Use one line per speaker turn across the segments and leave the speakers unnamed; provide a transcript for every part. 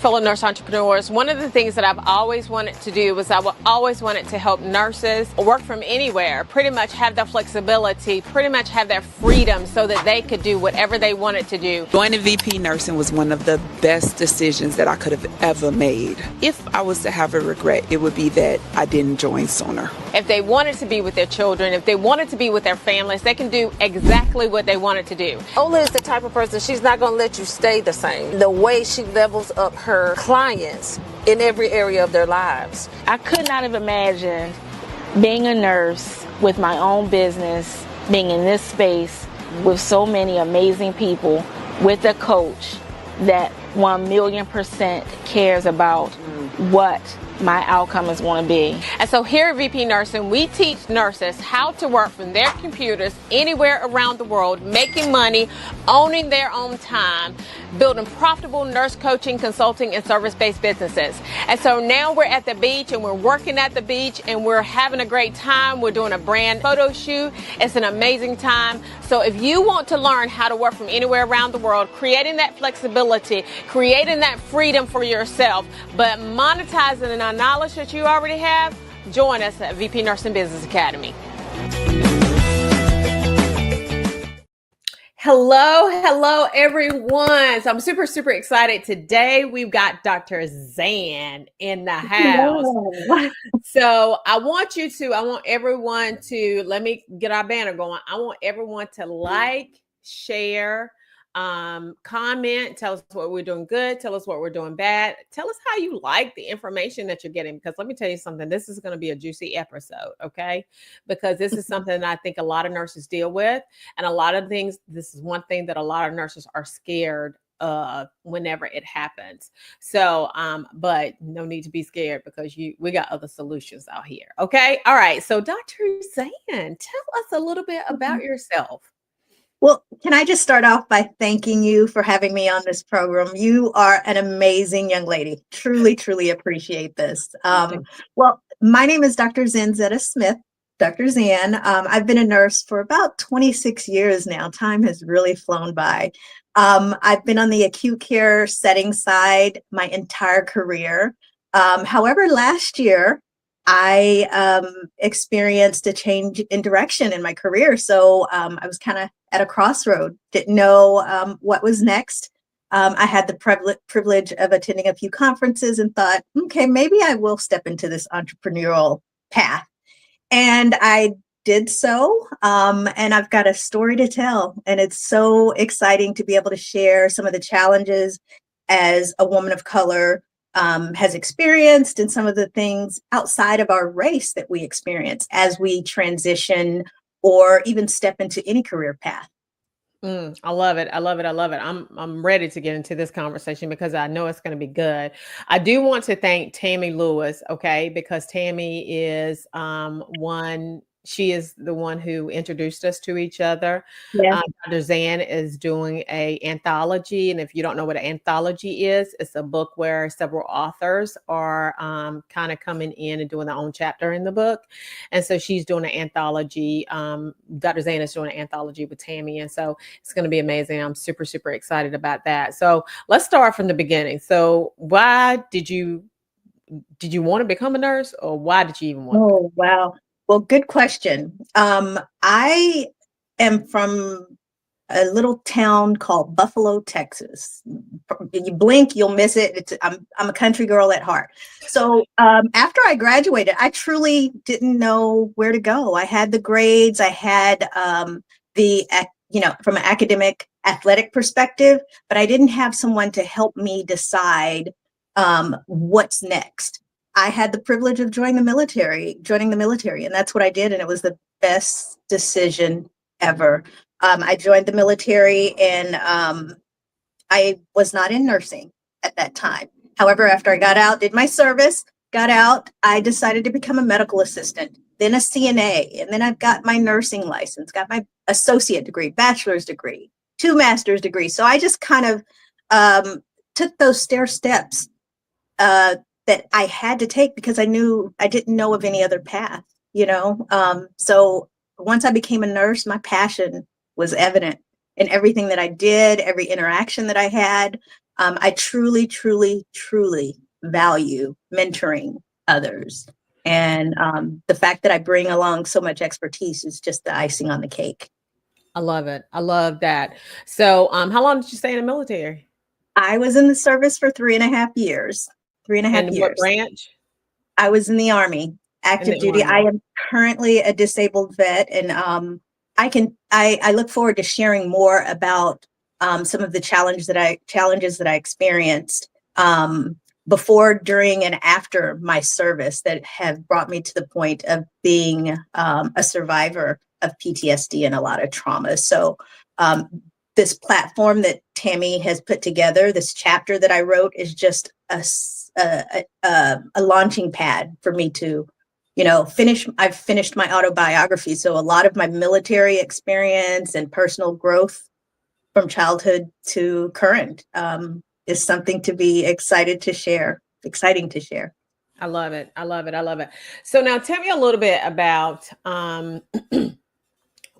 fellow nurse entrepreneurs, one of the things that I've always wanted to do was I always wanted to help nurses work from anywhere, pretty much have the flexibility, pretty much have their freedom so that they could do whatever they wanted to do.
Joining VP Nursing was one of the best decisions that I could have ever made. If I was to have a regret, it would be that I didn't join sooner.
If they wanted to be with their children, if they wanted to be with their families, they can do exactly what they wanted to do.
Ola is the type of person, she's not going to let you stay the same. The way she levels up her clients in every area of their lives.
I could not have imagined being a nurse with my own business, being in this space with so many amazing people, with a coach that 1,000,000% cares about what my outcome is going to be.
And so here at VP Nursing, we teach nurses how to work from their computers anywhere around the world, making money, owning their own time, building profitable nurse coaching, consulting, and service-based businesses. And so now we're at the beach and we're working at the beach and we're having a great time. We're doing a brand photo shoot. It's an amazing time. So if you want to learn how to work from anywhere around the world, creating that flexibility, creating that freedom for yourself, but monetizing the knowledge that you already have, join us at VP Nursing Business Academy. Hello everyone. So I'm super excited. Today we've got Dr. Zan in the house. So I want everyone to, let me get our banner going. I want everyone to like, share, comment, tell us what we're doing good, tell us what we're doing bad, tell us how you like the information that you're getting, because let me tell you something, this is going to be a juicy episode, okay? Because this is something that I think a lot of nurses deal with, and a lot of things, this is one thing that a lot of nurses are scared of whenever it happens. So but no need to be scared, because we got other solutions out here, okay? All right, so Dr. Zan, tell us a little bit about yourself.
Well, can I just start off by thanking you for having me on this program? You are an amazing young lady. Truly appreciate this. Well, my name is Dr. Zanzeta Smith, Dr. Zan. I've been a nurse for about 26 years now. Time has really flown by. I've been on the acute care setting side my entire career. However, last year, I experienced a change in direction in my career. So I was kind of at a crossroad, didn't know what was next. I had the privilege of attending a few conferences and thought, okay, maybe I will step into this entrepreneurial path. And I did so. And I've got a story to tell. And it's so exciting to be able to share some of the challenges as a woman of color has experienced, and some of the things outside of our race that we experience as we transition or even step into any career path.
I love it. I'm ready to get into this conversation because I know it's going to be good. I do want to thank Tammy Lewis, okay, because Tammy is she is the one who introduced us to each other.
Yeah.
Dr. Zan is doing an anthology. And if you don't know what an anthology is, it's a book where several authors are kind of coming in and doing their own chapter in the book. And so she's doing an anthology. Dr. Zan is doing an anthology with Tammy. And so it's going to be amazing. I'm super excited about that. So let's start from the beginning. So why did you want to become a nurse, or why did you even want to?
Oh, wow. Well, good question. I am from a little town called Buffalo, Texas. You blink, you'll miss it. I'm a country girl at heart. So after I graduated, I truly didn't know where to go. I had the grades, I had from an academic athletic perspective, but I didn't have someone to help me decide what's next. I had the privilege of joining the military, and that's what I did. And it was the best decision ever. I joined the military, and I was not in nursing at that time. However, after I got out, did my service, got out, I decided to become a medical assistant, then a CNA, and then I've got my nursing license, got my associate degree, bachelor's degree, 2 master's degrees. So I just kind of took those stair steps that I had to take because I didn't know of any other path, So once I became a nurse, my passion was evident in everything that I did, every interaction that I had. I truly, truly, truly value mentoring others. And the fact that I bring along so much expertise is just the icing on the cake.
I love it. I love that. So, how long did you stay in the military?
I was in the service for 3.5 years. 3.5
And what
years.
branch?
I was in the Army,
In
active
the
duty. I
Army.
am currently a disabled vet, and I look forward to sharing more about some of the challenges that I experienced before, during, and after my service that have brought me to the point of being a survivor of PTSD and a lot of trauma. So this platform that Tammy has put together, this chapter that I wrote, is just a launching pad for me to, I've finished my autobiography. So a lot of my military experience and personal growth from childhood to current is something to be exciting to share.
I love it. I love it. I love it. So now tell me a little bit about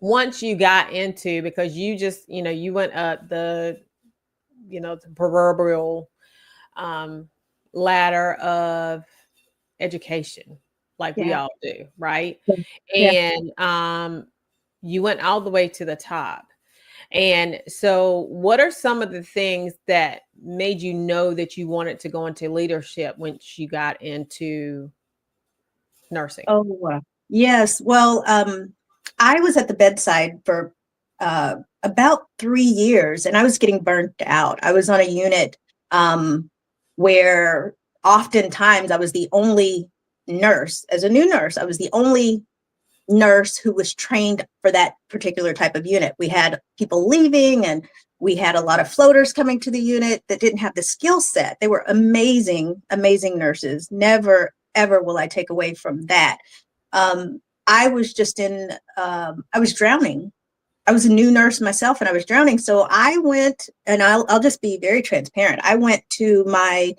once you got into, because you just, you went up the proverbial ladder of education, like we all do, right?
Yeah.
And you went all the way to the top. And so what are some of the things that made you know that you wanted to go into leadership once you got into nursing?
Oh, yes. Well, I was at the bedside for about 3 years, and I was getting burnt out. I was on a unit where oftentimes I was the only nurse. As a new nurse, I was the only nurse who was trained for that particular type of unit. We had people leaving, and we had a lot of floaters coming to the unit that didn't have the skill set. They were amazing, amazing nurses. Never, ever will I take away from that. I was just I was drowning. I was a new nurse myself, and I was drowning. So I went, and I'll just be very transparent. I went to my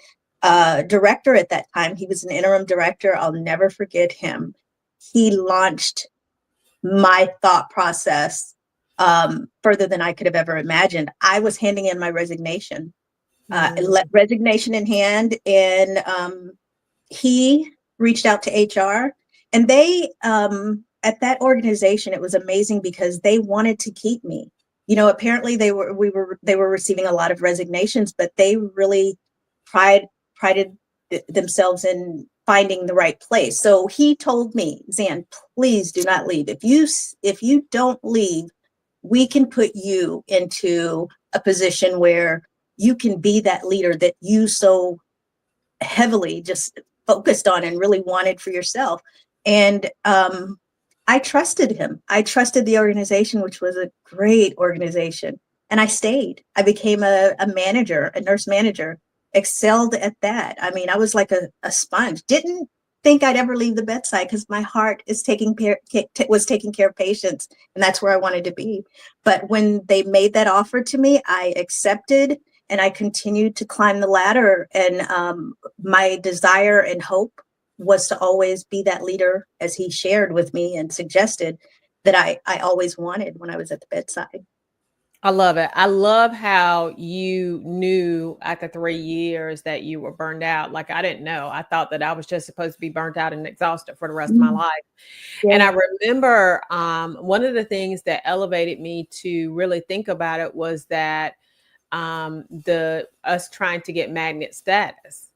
director at that time. He was an interim director. I'll never forget him. He launched my thought process further than I could have ever imagined. I was handing in my resignation, resignation in hand, and he reached out to HR, and they at that organization, it was amazing because they wanted to keep me. Apparently they were receiving a lot of resignations, but they really prided themselves in finding the right place. So he told me, Zan, please do not leave. If you don't leave, we can put you into a position where you can be that leader that you so heavily just focused on and really wanted for yourself. And I trusted him. I trusted the organization, which was a great organization. And I stayed. I became a manager, a nurse manager, excelled at that. I mean, I was like a sponge. Didn't think I'd ever leave the bedside because my heart was taking care of patients, and that's where I wanted to be. But when they made that offer to me, I accepted, and I continued to climb the ladder. And my desire and hope was to always be that leader, as he shared with me and suggested, that I always wanted when I was at the bedside.
I love it. I love how you knew after 3 years that you were burned out. Like, I didn't know. I thought that I was just supposed to be burnt out and exhausted for the rest of my life.
Yeah.
And I remember one of the things that elevated me to really think about it was that us trying to get magnet status.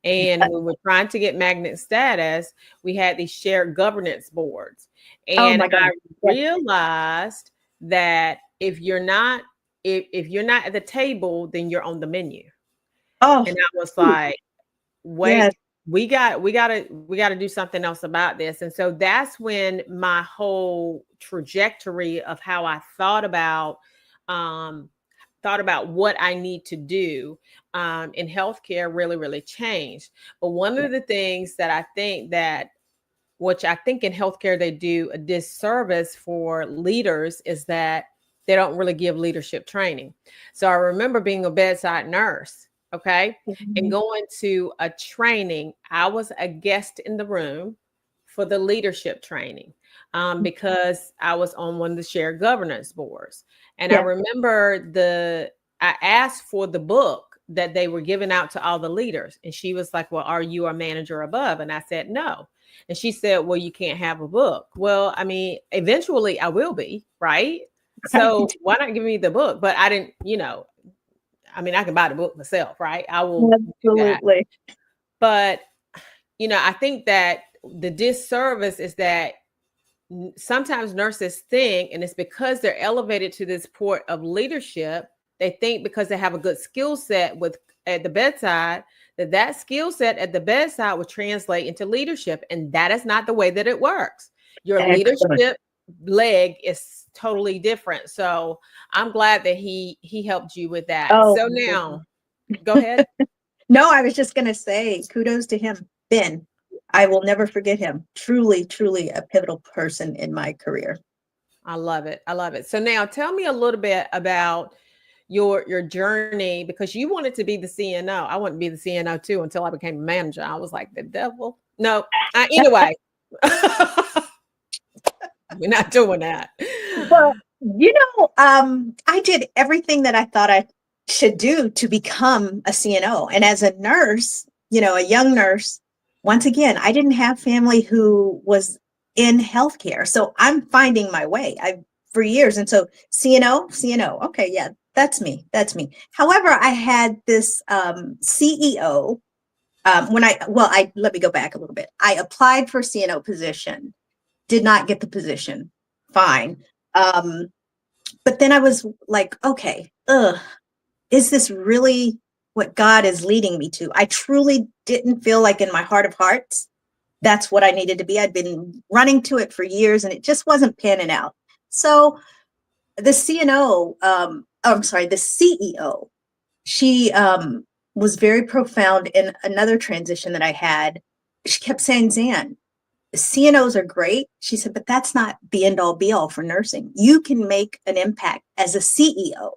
And when we're trying to get magnet status, we had these shared governance boards. And I realized that if you're not at the table, then you're on the menu. And I was like, wait, we got to do something else about this. And so that's when my whole trajectory of how I thought about what I need to do in healthcare really, really changed. But one of the things that I think in healthcare they do a disservice for leaders is that they don't really give leadership training. So I remember being a bedside nurse, okay, and going to a training. I was a guest in the room for the leadership training because I was on one of the shared governance boards. And I remember I asked for the book that they were giving out to all the leaders. And she was like, well, are you a manager above? And I said, no. And she said, well, you can't have a book. Well, I mean, eventually I will be, right? So why not give me the book? But I didn't, I mean, I can buy the book myself, right? I will do that. But, I think that the disservice is that sometimes nurses think, and it's because they're elevated to this point of leadership, they think because they have a good skill set at the bedside, that skill set at the bedside will translate into leadership. And that is not the way that it works. Your leadership leg is totally different. So I'm glad that he helped you with that.
Oh,
so now, go ahead.
No, I was just going to say kudos to him, Ben. I will never forget him. Truly, truly a pivotal person in my career.
I love it. I love it. So now tell me a little bit about your journey, because you wanted to be the CNO. I wanted to be the CNO too until I became a manager. I was like, the devil. No, anyway, we're not doing that.
Well, I did everything that I thought I should do to become a CNO. And as a nurse, a young nurse, once again, I didn't have family who was in healthcare. So I'm finding my way for years. And so CNO. Okay. Yeah, that's me. However, I had this CEO let me go back a little bit. I applied for CNO position, did not get the position. Fine. But then I was like, okay, is this really what God is leading me to? I truly didn't feel like in my heart of hearts, that's what I needed to be. I'd been running to it for years and it just wasn't panning out. So the the CEO, she was very profound in another transition that I had. She kept saying, Zan, CNOs are great. She said, but that's not the end all be all for nursing. You can make an impact as a CEO.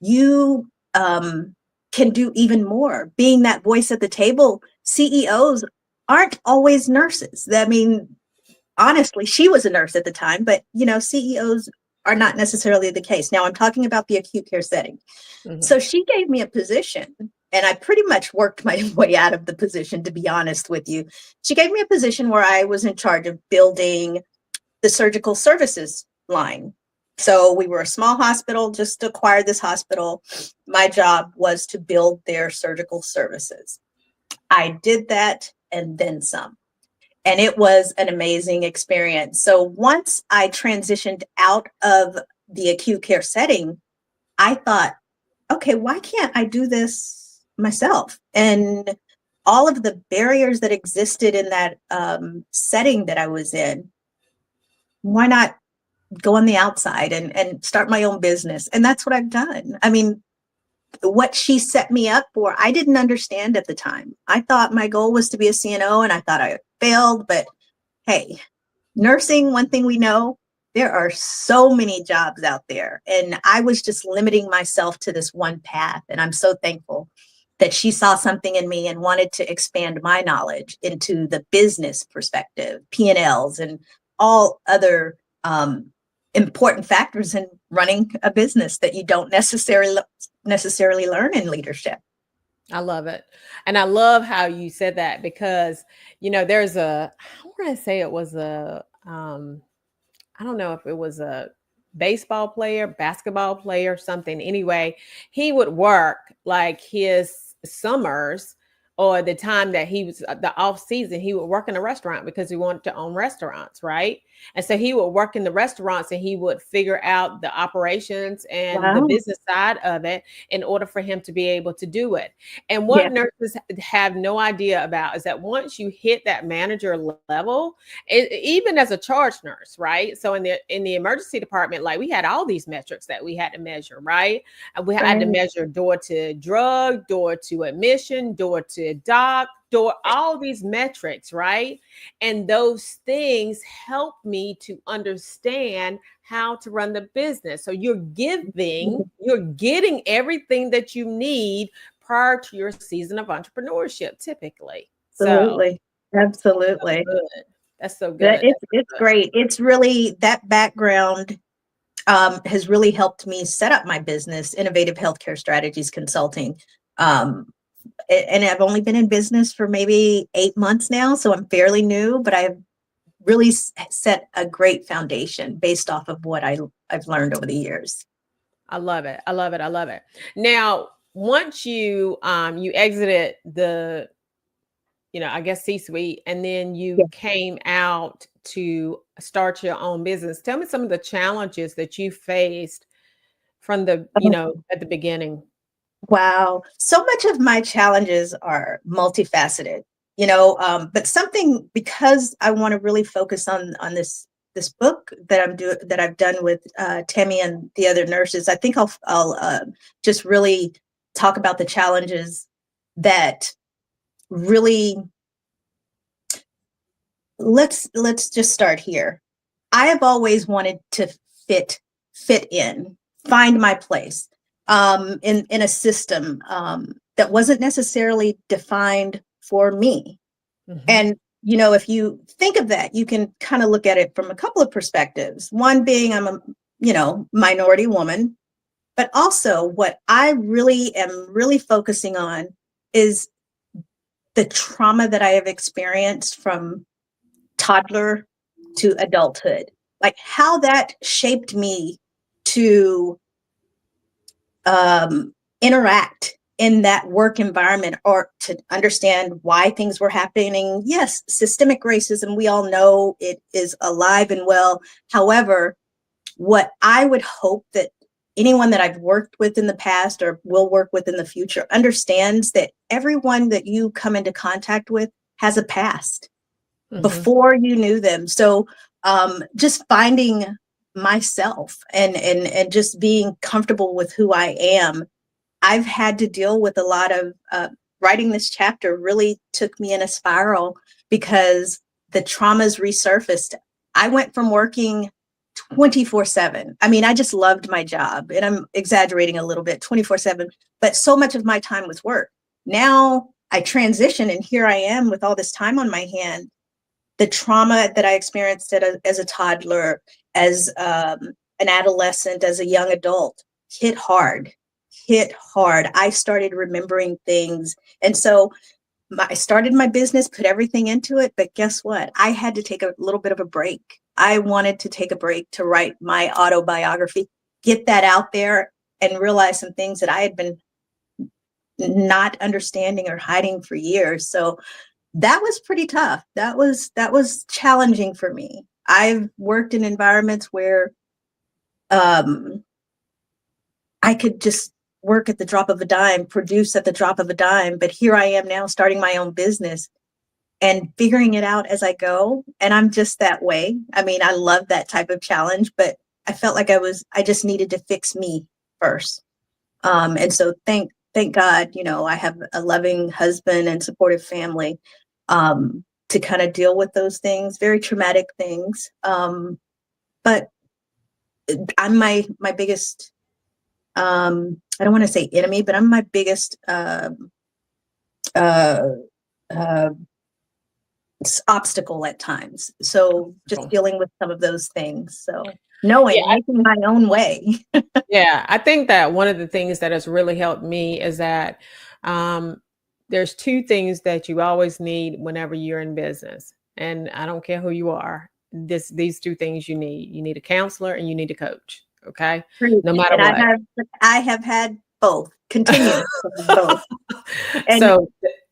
You can do even more. Being that voice at the table, CEOs aren't always nurses. I mean, honestly, she was a nurse at the time, but CEOs are not necessarily the case. Now I'm talking about the acute care setting. Mm-hmm. So she gave me a position, and I pretty much worked my way out of the position, to be honest with you. She gave me a position where I was in charge of building the surgical services line. So we were a small hospital, just acquired this hospital. My job was to build their surgical services. I did that and then some. And it was an amazing experience. So once I transitioned out of the acute care setting, I thought, okay, why can't I do this myself? And all of the barriers that existed in that setting that I was in, why not go on the outside and start my own business? And that's what I've done. I mean, what she set me up for, I didn't understand at the time. I thought my goal was to be a CNO, and I thought I failed. But hey, nursing, one thing we know, there are so many jobs out there. And I was just limiting myself to this one path. And I'm so thankful that she saw something in me and wanted to expand my knowledge into the business perspective, P&Ls, and all other important factors in running a business that you don't necessarily learn in leadership.
I love it. And I love how you said that, because, there's I want to say it was I don't know if it was a baseball player, basketball player, something. Anyway, he would work like his summers, or the time that he was the off season, he would work in a restaurant because he wanted to own restaurants, right? And so he would work in the restaurants and he would figure out the operations and the business side of it in order for him to be able to do it. And what nurses have no idea about is that once you hit that manager level, even as a charge nurse, right? So in the emergency department, like, we had all these metrics that we had to measure, right? And we had to measure door to drug, door to admission, door to doc, all these metrics, right? And those things help me to understand how to run the business. So you're getting everything that you need prior to your season of entrepreneurship, typically.
Absolutely. Absolutely.
That's so good.
It's great. It's really, that background has really helped me set up my business, Innovative Healthcare Strategies Consulting. And I've only been in business for maybe 8 months now, so I'm fairly new, but I've really set a great foundation based off of what I've learned over the years.
I love it. I love it. I love it. Now, once you you exited the, I guess C-suite, and then you
Yeah.
came out to start your own business. Tell me some of the challenges that you faced from the, at the beginning.
Wow. So much of my challenges are multifaceted, but something, because I want to really focus on this book that I've done with Tammy and the other nurses. I think I'll just really talk about the challenges that really, let's just start here. I have always wanted to fit in, find my place in a system that wasn't necessarily defined for me.
Mhm.
And, if you think of that, you can kind of look at it from a couple of perspectives. One being I'm a, minority woman, but also what I really am focusing on is the trauma that I have experienced from toddler to adulthood, like how that shaped me to interact in that work environment, or to understand why things were happening. Yes, systemic racism, we all know it is alive and well. However, what I would hope that anyone that I've worked with in the past or will work with in the future understands that everyone that you come into contact with has a past before you knew them. So just finding myself and just being comfortable with who I am. I've had to deal with a lot of writing this chapter really took me in a spiral because the traumas resurfaced. I went from working 24/7. I mean, I just loved my job, and I'm exaggerating a little bit, 24/7, but so much of my time was work. Now I transition, and here I am with all this time on my hand. The trauma that I experienced as a toddler, as an adolescent, as a young adult, hit hard. I started remembering things. And so I started my business, put everything into it. But guess what? I had to take a little bit of a break. I wanted to take a break to write my autobiography, get that out there, and realize some things that I had been not understanding or hiding for years. So that was pretty tough. That was challenging for me. I've worked in environments where I could just work at the drop of a dime, produce at the drop of a dime. But here I am now starting my own business and figuring it out as I go. And I'm just that way. I mean, I love that type of challenge, but I felt like I just needed to fix me first. And so thank God, I have a loving husband and supportive family to kind of deal with those things, very traumatic things. But I'm my biggest, I don't want to say enemy, but I'm my biggest obstacle at times. So just dealing with some of those things. So making my own way.
Yeah, I think that one of the things that has really helped me is that there's two things that you always need whenever you're in business. And I don't care who you are. These two things you need. You need a counselor and you need a coach. Okay. No matter what.
I have had both. Continue both. And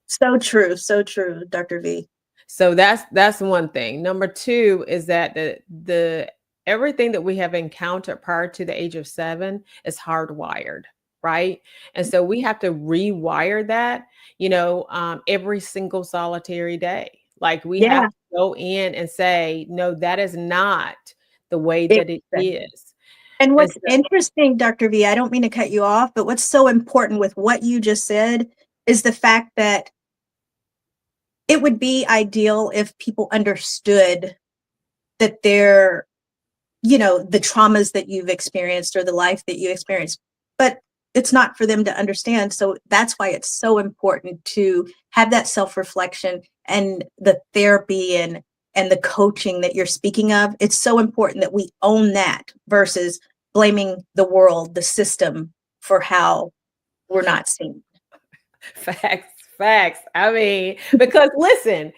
so true, Dr. V.
So that's one thing. Number two is that the everything that we have encountered prior to the age of 7 is hardwired, right? And so we have to rewire that, every single solitary day. Like we have to go in and say, no, that is not the way that it is.
And what's interesting, Dr. V, I don't mean to cut you off, but what's so important with what you just said is the fact that it would be ideal if people understood that they're, the traumas that you've experienced or the life that you experienced, but it's not for them to understand. So that's why it's so important to have that self-reflection and the therapy and the coaching that you're speaking of. It's so important that we own that versus blaming the world, the system, for how we're not seen.
Facts. I mean, because listen,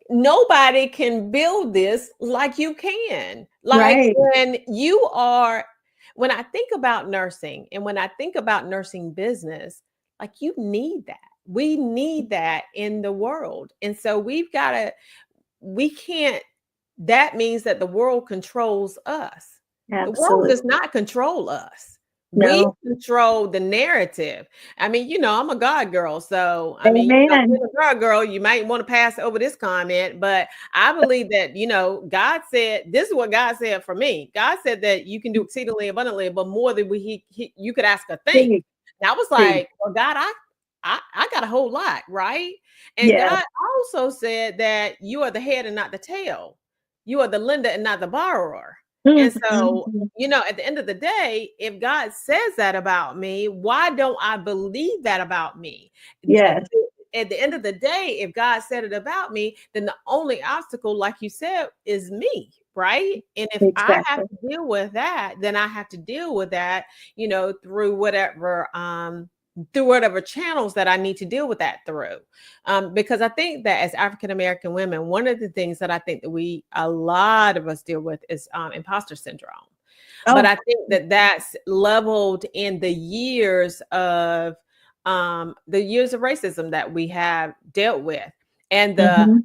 nobody can build this like you can. Like
Right.
when I think about nursing and when I think about nursing business, like you need that. We need that in the world. And so we can't, that means that the world controls us. The world
Absolutely.
does not control us. We
No.
control the narrative. I mean, I'm a God girl. So, I mean,
Amen.
being a God girl, you might want to pass over this comment, but I believe that, God said, this is what God said for me. God said that you can do exceedingly abundantly, but more than you could ask or think.
Speak,
And I was
speak.
like, well, God, I got a whole lot, right? And
Yeah.
God also said that you are the head and not the tail. You are the lender and not the borrower. And so,
Mhm.
at the end of the day, if God says that about me, why don't I believe that about me?
Yes,
At the end of the day, if God said it about me, then the only obstacle, like you said, is me, right? And if I have
exactly.
to deal with that, then I have to deal with that, through whatever channels that I need to deal with that through. Because I think that as African American women, one of the things that I think that a lot of us deal with is imposter syndrome. But
Oh,
I think that that's leveled in the years of racism that we have dealt with. And
mhm.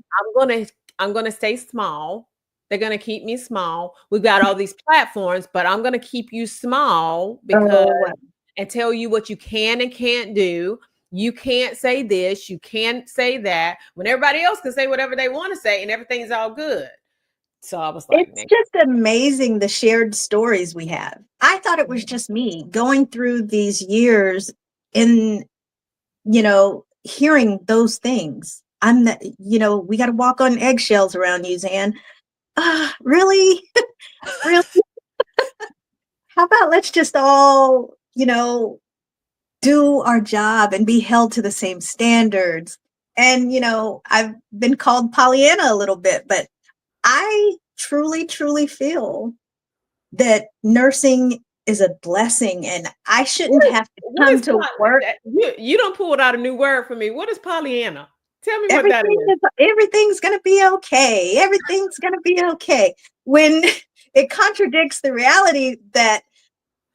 I'm gonna stay small. They're gonna keep me small. We've got all these platforms, but I'm gonna keep you small because
Oh, wow.
and tell you what you can and can't do. You can't say this, you can't say that, when everybody else can say whatever they want to say and everything's all good. So I was like,
It's
man,
just amazing the shared stories we have. I thought it was just me going through these years in, hearing those things. I'm the, we got to walk on eggshells around you, Zan. Really? Really? How about let's just all, do our job and be held to the same standards? And, I've been called Pollyanna a little bit, but I truly, truly feel that nursing is a blessing and I shouldn't have to
what
come
is
to work.
you don't pull out a new word for me. What is Pollyanna? Tell me what that is.
Everything's going to be okay. Everything's going to be okay. When it contradicts the reality that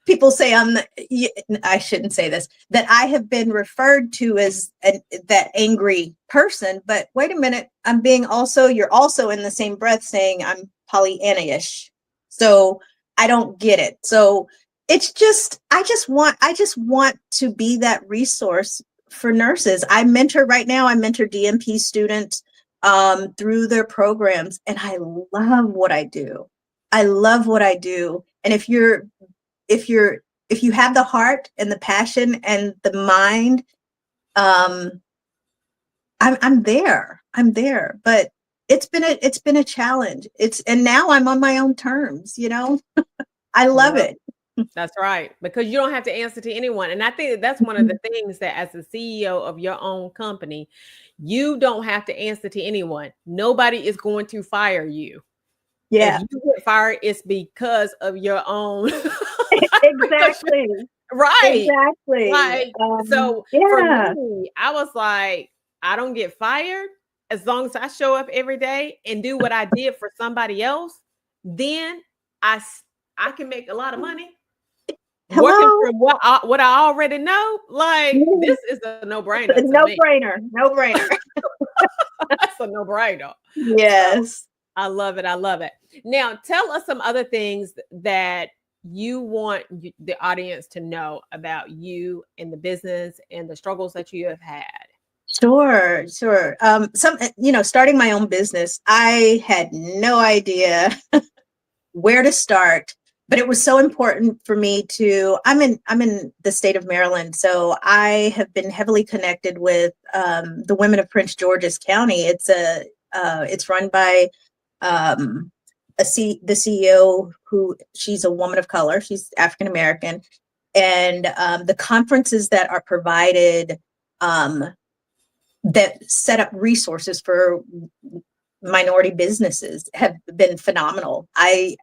people say I shouldn't say this, that I have been referred to as that angry person. But wait a minute, you're also in the same breath saying I'm Pollyanna-ish. So I don't get it. So it's just, I just want to be that resource for nurses. I mentor DNP students through their programs, and I love what I do. I love what I do. And if you have the heart and the passion and the mind, I'm there. But it's been a challenge. And now I'm on my own terms, I love
Yep.
it.
That's right, because you don't have to answer to anyone. And I think that's one of the things that as the CEO of your own company, you don't have to answer to anyone. Nobody is going to fire you. If
Yeah,
you get fired, it's because of your own.
exactly.
Right.
Exactly.
Like, so for
Yeah.
me, I was like, I don't get fired as long as I show up every day and do what I did for somebody else. Then I can make a lot of money working
Hello.
from what I already know. Like,
Yeah.
this is a no-brainer to
No
me.
brainer. No brainer.
That's a no-brainer. So
Yes.
I love it. I love it. Now, tell us some other things that you want the audience to know about you and the business and the struggles that you have had.
Sure, sure. Starting my own business, I had no idea where to start, but it was so important for me I'm in the state of Maryland, so I have been heavily connected with the women of Prince George's County. It's run by the CEO, who she's a woman of color, she's African American, and the conferences that are provided that set up resources for minority businesses have been phenomenal. I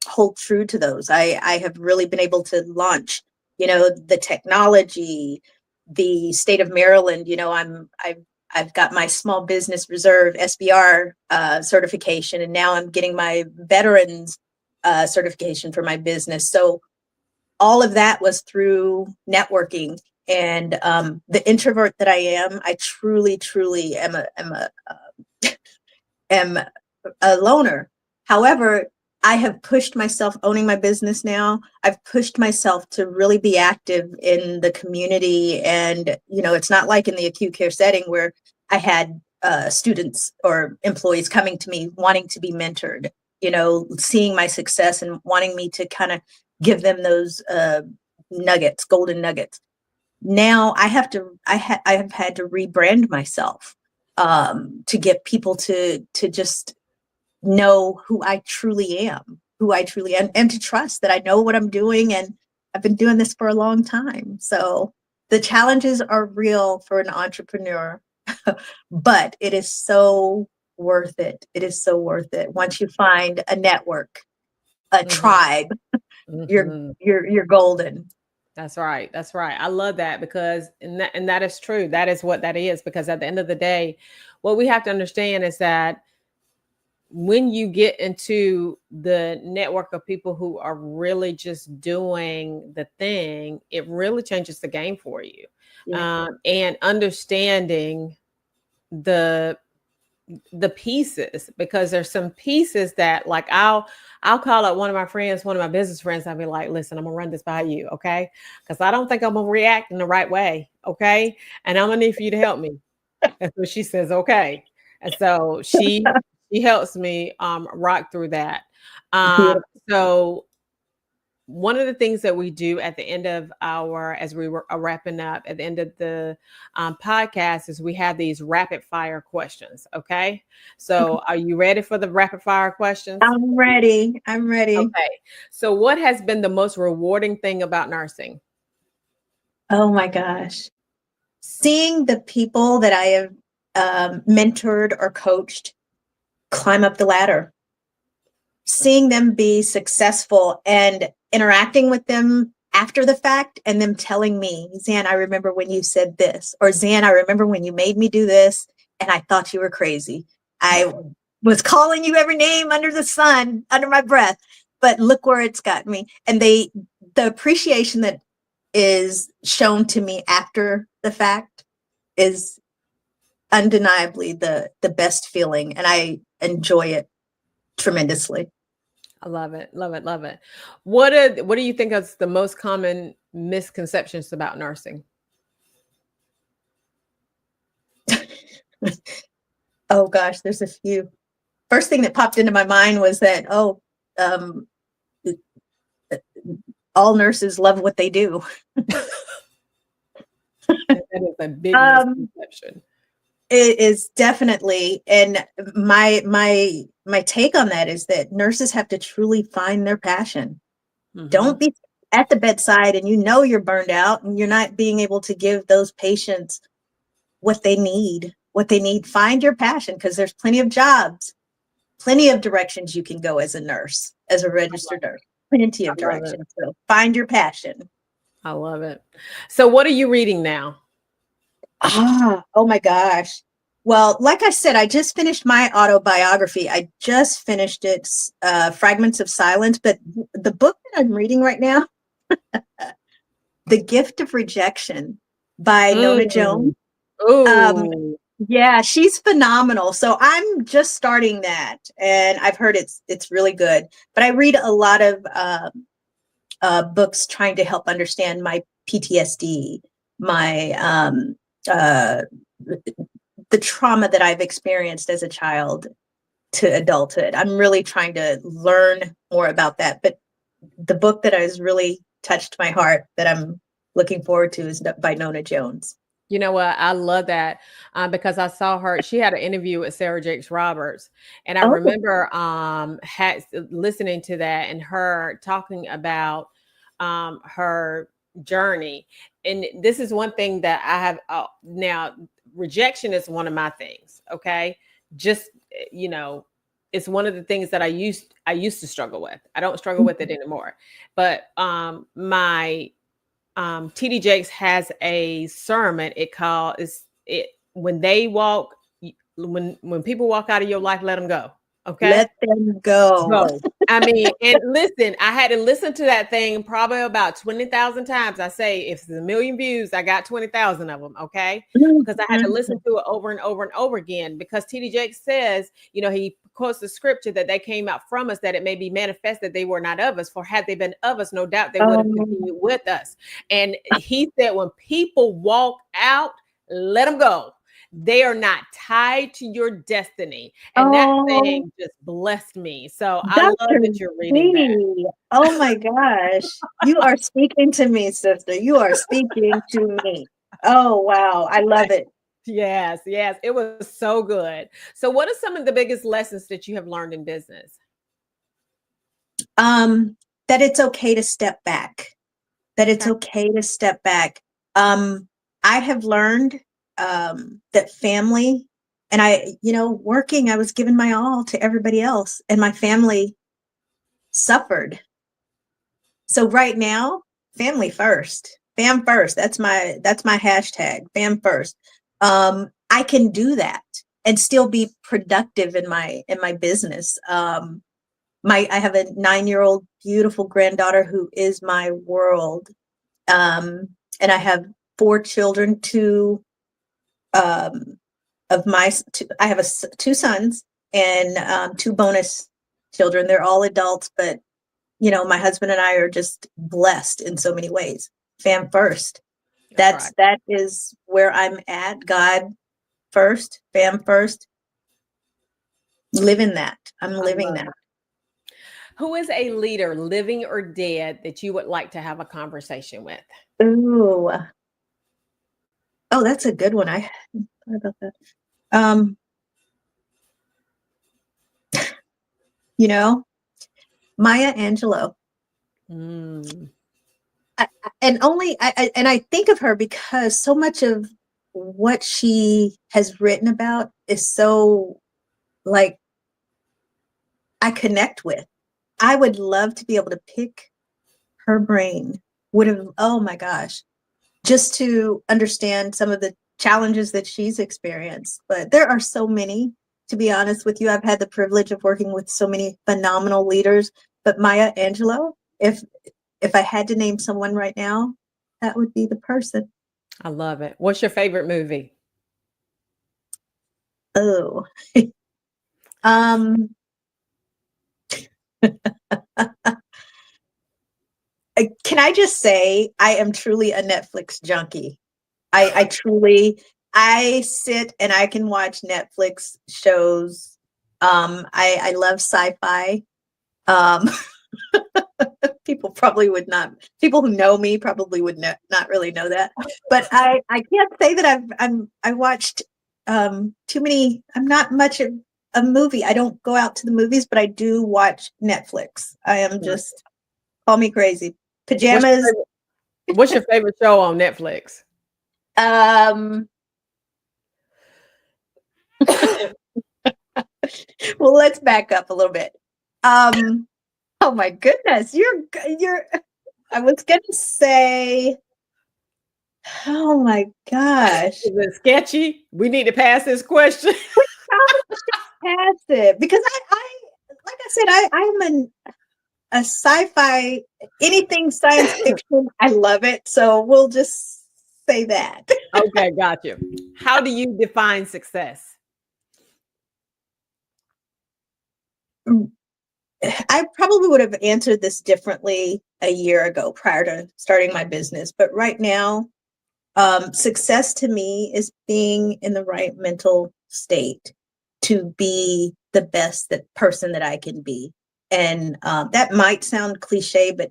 hold true to those. I have really been able to launch, the technology, the state of Maryland, I've got my small business reserve SBR certification, and now I'm getting my veterans certification for my business. So all of that was through networking. And the introvert that I am, I truly, truly am a loner. However, I have pushed myself owning my business now. I've pushed myself to really be active in the community. And, it's not like in the acute care setting where I had students or employees coming to me wanting to be mentored, seeing my success and wanting me to kind of give them those nuggets, golden nuggets. Now I have had to rebrand myself to get people to just know who I truly am, and to trust that I know what I'm doing, and I've been doing this for a long time. So the challenges are real for an entrepreneur, but it is so worth it. It is so worth it. Once you find a network, a tribe, you're golden.
That's right. That's right. I love that, because and that is true. That is what that is, because at the end of the day, what we have to understand is that when you get into the network of people who are really just doing the thing, it really changes the game for you.
Yeah.
And understanding the pieces, because there's some pieces that, like, I'll call up one of my friends, one of my business friends. I'll be like, listen, I'm gonna run this by you, okay? Because I don't think I'm gonna react in the right way, okay? And I'm gonna need for you to help me. And so she says, okay. And so she helps me rock through that. So one of the things that we do at the end of as we were wrapping up at the end of the podcast, is we have these rapid fire questions. Okay. So are you ready for the rapid fire questions?
I'm ready.
Okay. So what has been the most rewarding thing about nursing?
Oh my gosh. Seeing the people that I have mentored or coached climb up the ladder, seeing them be successful and interacting with them after the fact, and them telling me, Zan, I remember when you said this, or Zan, I remember when you made me do this, and I thought you were crazy. I was calling you every name under the sun, under my breath, but look where it's got me. And the appreciation that is shown to me after the fact is undeniably the best feeling, and I enjoy it tremendously.
I love it. Love it. Love it. What do you think is the most common misconceptions about nursing?
Oh gosh, there's a few. First thing that popped into my mind was that, all nurses love what they do.
That is a big misconception.
It is definitely, and my take on that is that nurses have to truly find their passion. Don't be at the bedside and you're burned out and you're not being able to give those patients what they need. Find your passion, because there's plenty of jobs, plenty of directions you can go as a nurse, as a registered nurse, plenty of directions. So find your passion.
I love it. So what are you reading now?
Oh my gosh. Well, like I said, I just finished my autobiography. I just finished it, Fragments of Silence. But the book that I'm reading right now, The Gift of Rejection by Nona Jones. Yeah, she's phenomenal. So I'm just starting that, and I've heard it's really good. But I read a lot of books trying to help understand my PTSD, my the trauma that I've experienced as a child to adulthood. I'm really trying to learn more about that. But the book that has really touched my heart that I'm looking forward to is by Nona Jones.
You know what? I love that because I saw her. She had an interview with Sarah Jakes Roberts, and I remember listening to that and her talking about her journey. And this is one thing that I have now. Rejection is one of my things. Okay, just it's one of the things that I used to struggle with. I don't struggle with it anymore, but my TD Jakes has a sermon. When they walk, when people walk out of your life, let them go. Okay.
Let them go.
Go. I mean, and listen, I had to listen to that thing probably about 20,000 times. I say, if it's a million views, I got 20,000 of them. Okay. Because I had to listen to it over and over and over again, because TD Jakes says, he quotes the scripture that they came out from us, that it may be manifest that they were not of us. For had they been of us, no doubt they would have continued with us. And he said, when people walk out, let them go. They are not tied to your destiny. And that thing just blessed me. So I love that you're reading that.
Oh my gosh. You are speaking to me, sister. You are speaking to me. Oh, wow. I love it.
Yes. It was so good. So what are some of the biggest lessons that you have learned in business?
That it's okay to step back. That it's okay to step back. I have learned that family, and working, I was giving my all to everybody else, and my family suffered. So right now, family first, fam first. That's my hashtag, fam first. I can do that and still be productive in my business. I have a 9-year-old beautiful granddaughter who is my world. And I have 4 children, I have 2 sons and 2 bonus children. They're all adults, but my husband and I are just blessed in so many ways. Fam first. That is where I'm at. God first, fam first. Living that. I'm living that.
Who is a leader, living or dead, that you would like to have a conversation with?
Ooh. Oh, that's a good one. I thought about that. Maya Angelou. I think of her because so much of what she has written about is so, like, I connect with. I would love to be able to pick her brain. Oh my gosh, just to understand some of the challenges that she's experienced. But there are so many, to be honest with you. I've had the privilege of working with so many phenomenal leaders, but Maya Angelou, if I had to name someone right now, that would be the person.
I love it. What's your favorite movie?
Oh, can I just say I am truly a Netflix junkie. I sit and I can watch Netflix shows. I love sci-fi. People who know me probably would not really know that, but I can't say that I watched too many. I'm not much of a movie. I don't go out to the movies, but I do watch Netflix. I am just, call me crazy. Pajamas.
What's your favorite show on Netflix?
Well, let's back up a little bit. Oh my goodness, I was gonna say, oh my gosh.
Is it sketchy? We need to pass this question.
Pass it, because I like I said, I'm a sci-fi, anything science fiction. I love it. So we'll just say that.
Okay, got you. How do you define success?
I probably would have answered this differently a year ago prior to starting my business. But right now, success to me is being in the right mental state to be the best person that I can be. And that might sound cliche, but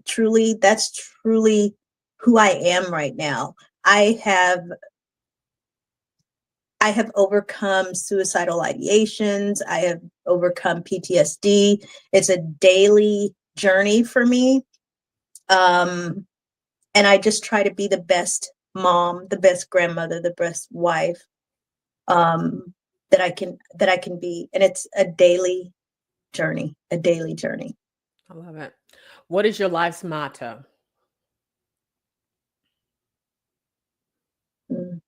that's truly who I am right now. I have overcome suicidal ideations. I have overcome PTSD. It's a daily journey for me. And I just try to be the best mom, the best grandmother, the best wife that I can be. And it's a daily journey. I love
it. What is your life's motto?
Mm.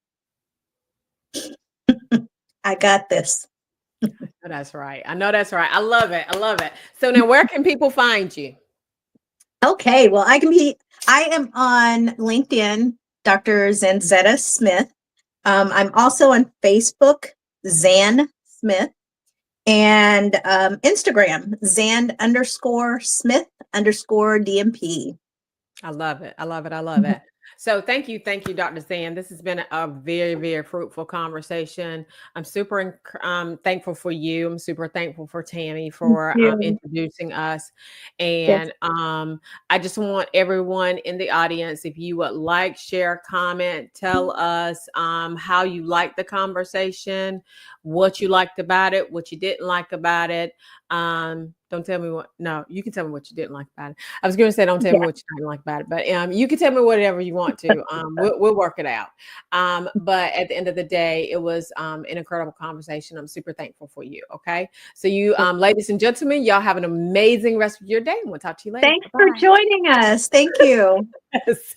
I got this.
Oh, that's right. I know that's right. I love it. I love it. So now where can people find you?
Okay, well, I am on LinkedIn, Dr. Zanzeta Smith. I'm also on Facebook, Zan Smith, and Instagram, Zan_Smith_DNP.
I love it. I love it. I love it. So thank you, Dr. Zan. This has been a very, very fruitful conversation. I'm super thankful for you. I'm super thankful for Tammy for introducing us. And I just want everyone in the audience, if you would like, share, comment, tell us how you liked the conversation, what you liked about it, what you didn't like about it. Don't tell me you can tell me what you didn't like about it. I was going to say, don't tell me what you didn't like about it, but you can tell me whatever you want to. We'll work it out. But at the end of the day, it was an incredible conversation. I'm super thankful for you. Okay. So you, ladies and gentlemen, y'all have an amazing rest of your day. And we'll talk to you later.
Thanks for joining us. Thank you.
Yes.